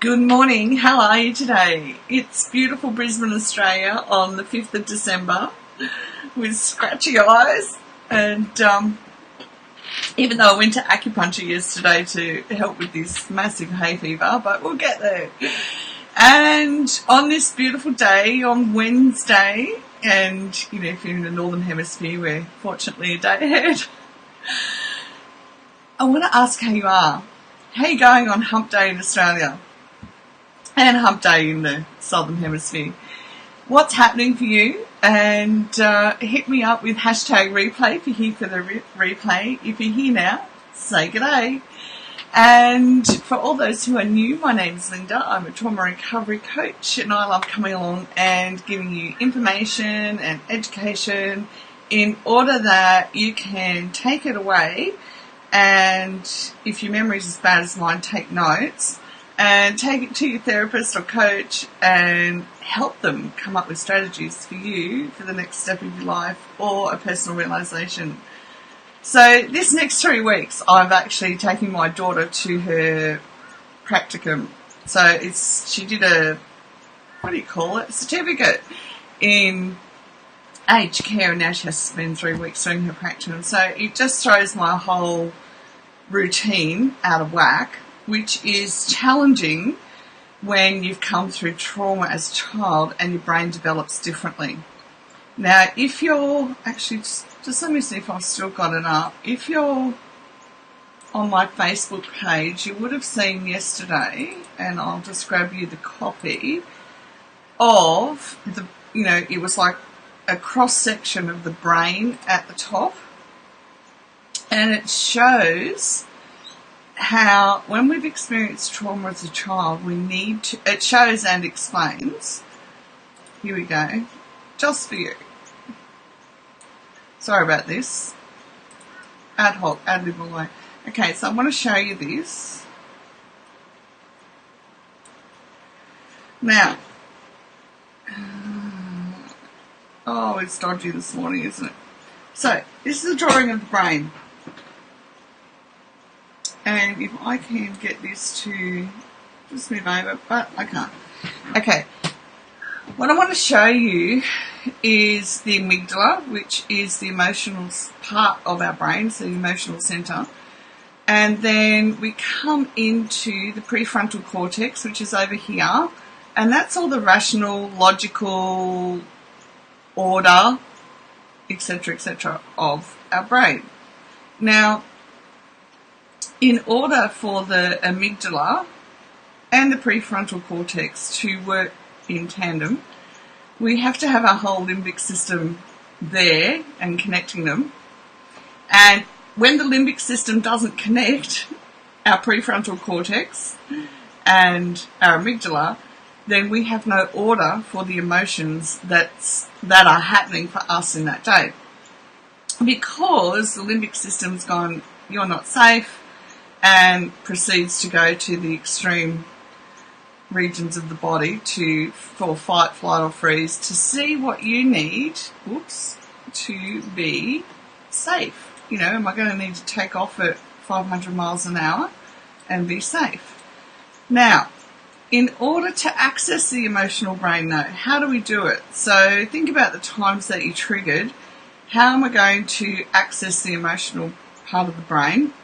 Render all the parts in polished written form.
Good morning, how are you today? It's beautiful Brisbane, Australia on the 5th of December with scratchy eyes, and even though I went to acupuncture yesterday to help with this massive hay fever, but we'll get there. And on this beautiful day, on Wednesday, and if you're in the Northern Hemisphere, we're fortunately a day ahead, I want to ask how you are. How are you going on Hump Day in Australia? And Hump Day in the Southern Hemisphere. What's happening for you? And hit me up with hashtag replay if you're here for the replay. If you're here now, say g'day. And for all those who are new, my name's Linda. I'm a trauma recovery coach, and I love coming along and giving you information and education in order that you can take it away, and if your memory is as bad as mine, take notes and take it to your therapist or coach and help them come up with strategies for you for the next step of your life or a personal realisation. So this next 3 weeks, I'm actually taking my daughter to her practicum. So she did a certificate in aged care, and now she has to spend 3 weeks doing her practicum. So it just throws my whole routine out of whack, which is challenging when you've come through trauma as a child and your brain develops differently. Now, if you're actually, just let me see if I've still got it up. If you're on my Facebook page, you would have seen yesterday, and I'll just grab you the copy of the, it was like a cross section of the brain at the top, and it shows how when we've experienced trauma as a child, it shows and explains. Here we go, just for you. Sorry about this. Ad lib away. Okay, so I want to show you this. Now, it's dodgy this morning, isn't it? So, this is a drawing of the brain. And if I can get this to just move over, but I can't. Okay. What I want to show you is the amygdala, which is the emotional part of our brain, so the emotional centre. And then we come into the prefrontal cortex, which is over here. And that's all the rational, logical, order, etc., of our brain. Now, in order for the amygdala and the prefrontal cortex to work in tandem, we have to have our whole limbic system there and connecting them. And when the limbic system doesn't connect our prefrontal cortex and our amygdala, then we have no order for the emotions that are happening for us in that day. Because the limbic system's gone, you're not safe, and proceeds to go to the extreme regions of the body for fight, flight or freeze to see what you need, to be safe. Am I going to need to take off at 500 miles an hour and be safe? Now, in order to access the emotional brain, how do we do it? So think about the times that you triggered. How am I going to access the emotional part of the brain?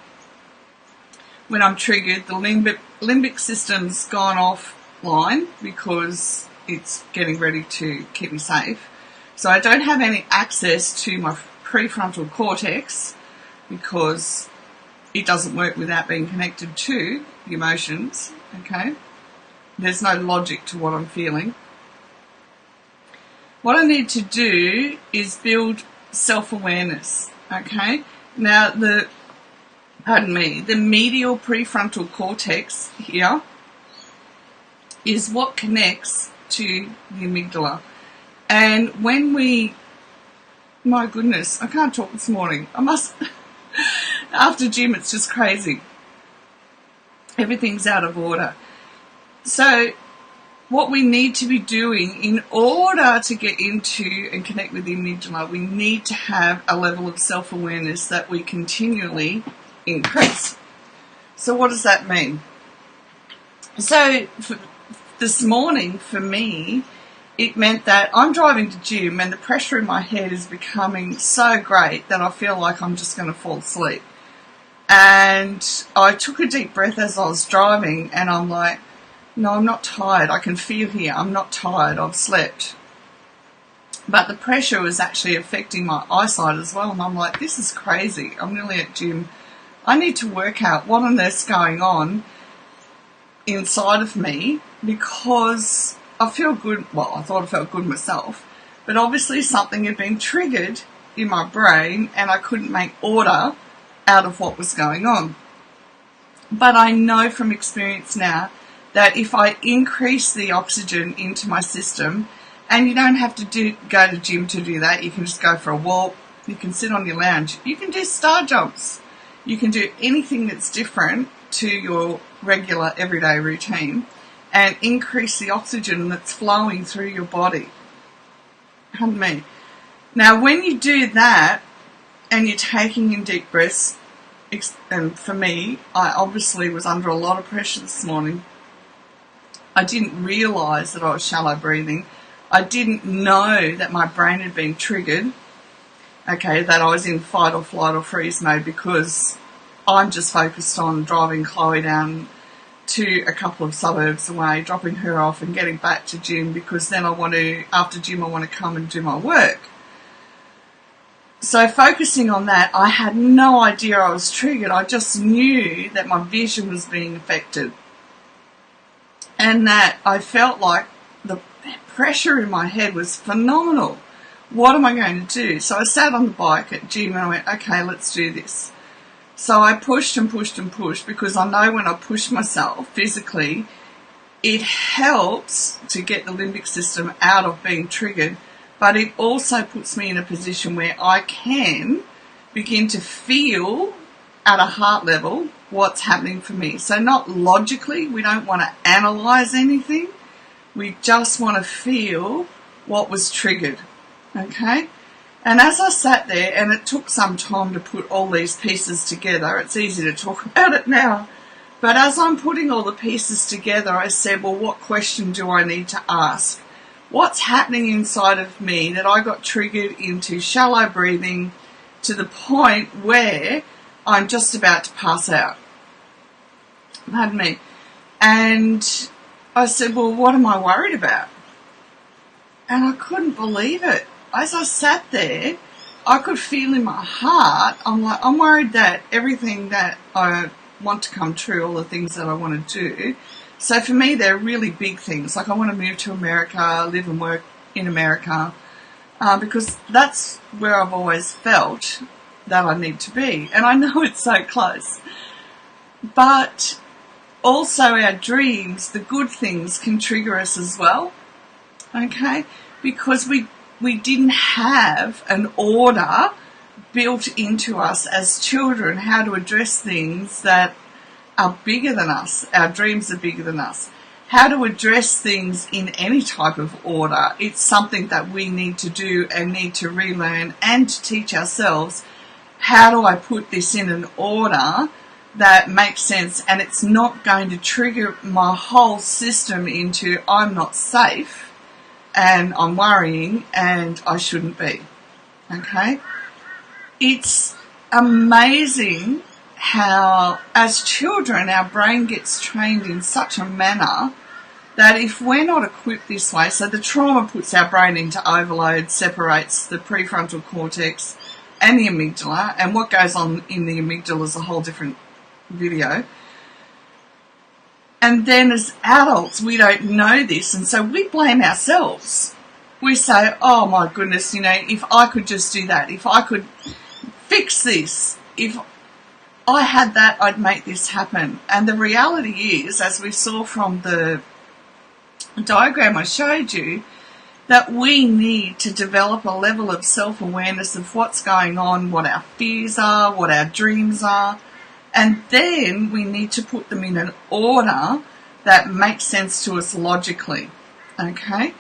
When I'm triggered, the limbic system's gone offline because it's getting ready to keep me safe. So I don't have any access to my prefrontal cortex because it doesn't work without being connected to the emotions, okay? There's no logic to what I'm feeling. What I need to do is build self-awareness, okay? Now, the medial prefrontal cortex here is what connects to the amygdala. And when my goodness, I can't talk this morning. After gym, it's just crazy. Everything's out of order. So what we need to be doing in order to get into and connect with the amygdala, we need to have a level of self-awareness that we continually increase. So what does that mean? So this morning for me, it meant that I'm driving to gym and the pressure in my head is becoming so great that I feel like I'm just going to fall asleep. And I took a deep breath as I was driving and I'm like, no, I'm not tired. I can feel here. I'm not tired. I've slept. But the pressure was actually affecting my eyesight as well. And I'm like, this is crazy. I'm nearly at gym. I need to work out what on earth's going on inside of me, because I feel good. Well, I thought I felt good myself, but obviously something had been triggered in my brain and I couldn't make order out of what was going on. But I know from experience now that if I increase the oxygen into my system, and you don't have to go to gym to do that, you can just go for a walk, you can sit on your lounge, you can do star jumps, you can do anything that's different to your regular everyday routine and increase the oxygen that's flowing through your body. Pardon me. Now, when you do that and you're taking in deep breaths, and for me, I obviously was under a lot of pressure this morning. I didn't realise that I was shallow breathing. I didn't know that my brain had been triggered, okay, that I was in fight or flight or freeze mode, because I'm just focused on driving Chloe down to a couple of suburbs away, dropping her off and getting back to gym, because then after gym I want to come and do my work. So focusing on that, I had no idea I was triggered. I just knew that my vision was being affected and that I felt like the pressure in my head was phenomenal. What am I going to do? So I sat on the bike at gym and I went, okay, let's do this. So I pushed and pushed and pushed, because I know when I push myself physically, it helps to get the limbic system out of being triggered, but it also puts me in a position where I can begin to feel at a heart level what's happening for me. So not logically, we don't want to analyse anything, we just want to feel what was triggered, okay? And as I sat there, and it took some time to put all these pieces together, it's easy to talk about it now, but as I'm putting all the pieces together, I said, well, what question do I need to ask? What's happening inside of me that I got triggered into shallow breathing to the point where I'm just about to pass out? Pardon me. And I said, well, what am I worried about? And I couldn't believe it. As I sat there, I could feel in my heart, I'm worried that everything that I want to come true, all the things that I want to do. So for me, they're really big things. Like I want to move to America, live and work in America, because that's where I've always felt that I need to be. And I know it's so close. But also our dreams, the good things, can trigger us as well, okay? Because we didn't have an order built into us as children how to address things that are bigger than us. Our dreams are bigger than us. How to address things in any type of order. It's something that we need to do and need to relearn and to teach ourselves. How do I put this in an order that makes sense and it's not going to trigger my whole system into I'm not safe and I'm worrying and I shouldn't be. Okay? It's amazing how, as children, our brain gets trained in such a manner that if we're not equipped this way, so the trauma puts our brain into overload, separates the prefrontal cortex and the amygdala, and what goes on in the amygdala is a whole different video. And then as adults, we don't know this, and so we blame ourselves. We say, oh my goodness, if I could just do that, if I could fix this, if I had that, I'd make this happen. And the reality is, as we saw from the diagram I showed you, that we need to develop a level of self-awareness of what's going on, what our fears are, what our dreams are, and then we need to put them in an order that makes sense to us logically, okay?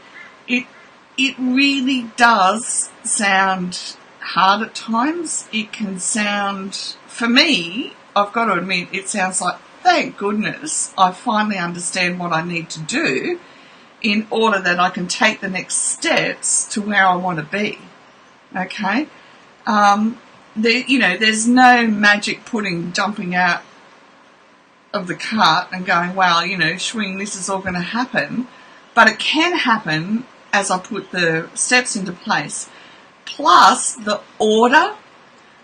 It really does sound hard at times. It can sound, for me, I've got to admit, it sounds like thank goodness I finally understand what I need to do in order that I can take the next steps to where I want to be. Okay? There's no magic pudding jumping out of the cart and going, wow, swing, this is all going to happen. But it can happen as I put the steps into place. Plus the order.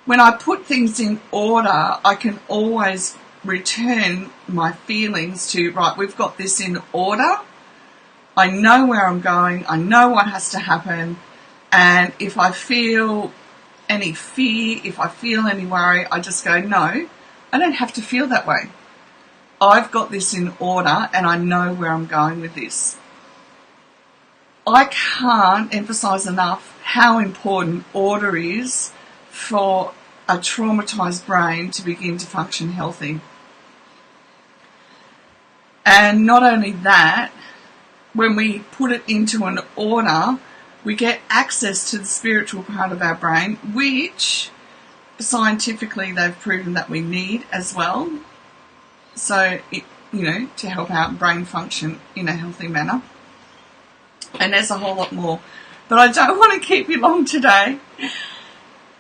When I put things in order, I can always return my feelings to, right, we've got this in order. I know where I'm going. I know what has to happen. And if I feel any fear, if I feel any worry, I just go, no, I don't have to feel that way. I've got this in order and I know where I'm going with this. I can't emphasize enough how important order is for a traumatized brain to begin to function healthy. And not only that, when we put it into an order, we get access to the spiritual part of our brain, which scientifically they've proven that we need as well. So, to help our brain function in a healthy manner. And there's a whole lot more. But I don't want to keep you long today.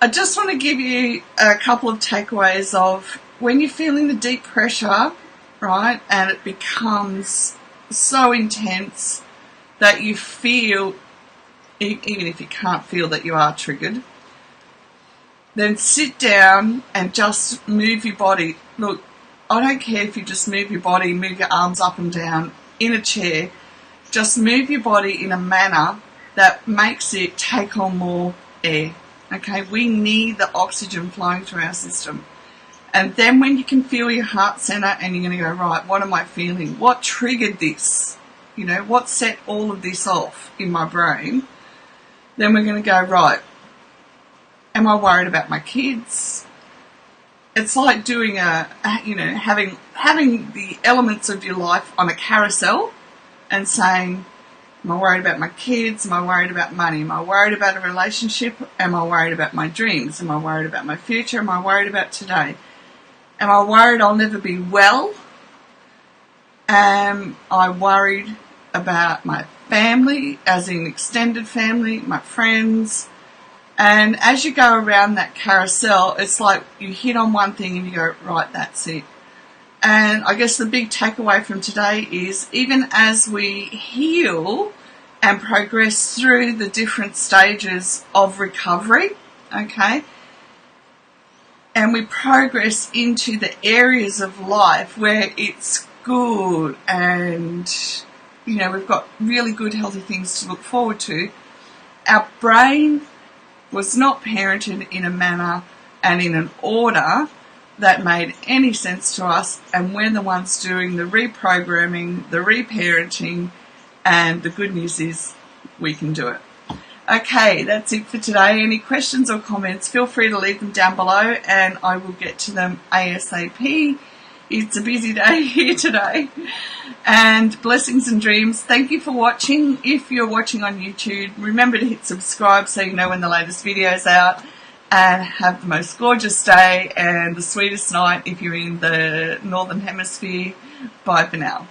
I just want to give you a couple of takeaways of when you're feeling the deep pressure, right, and it becomes so intense that you feel, even if you can't feel that you are triggered, then sit down and just move your body. Look, I don't care if you just move your body, move your arms up and down in a chair. Just move your body in a manner that makes it take on more air. Okay, we need the oxygen flowing through our system. And then when you can feel your heart center and you're going to go, right, what am I feeling? What triggered this? What set all of this off in my brain? Then we're going to go, right, am I worried about my kids? It's like doing having the elements of your life on a carousel and saying, am I worried about my kids? Am I worried about money? Am I worried about a relationship? Am I worried about my dreams? Am I worried about my future? Am I worried about today? Am I worried I'll never be well? Am I worried about my family, as in extended family, my friends? And as you go around that carousel, it's like you hit on one thing and you go, right, that's it. And I guess the big takeaway from today is even as we heal and progress through the different stages of recovery, okay, and we progress into the areas of life where it's good and, we've got really good, healthy things to look forward to, our brain was not parented in a manner and in an order that made any sense to us, and we're the ones doing the reprogramming, the reparenting, and the good news is we can do it. Okay, that's it for today. Any questions or comments, feel free to leave them down below and I will get to them ASAP. It's a busy day here today. And blessings and dreams. Thank you for watching. If you're watching on YouTube, remember to hit subscribe so you know when the latest video is out. And have the most gorgeous day and the sweetest night if you're in the Northern Hemisphere. Bye for now.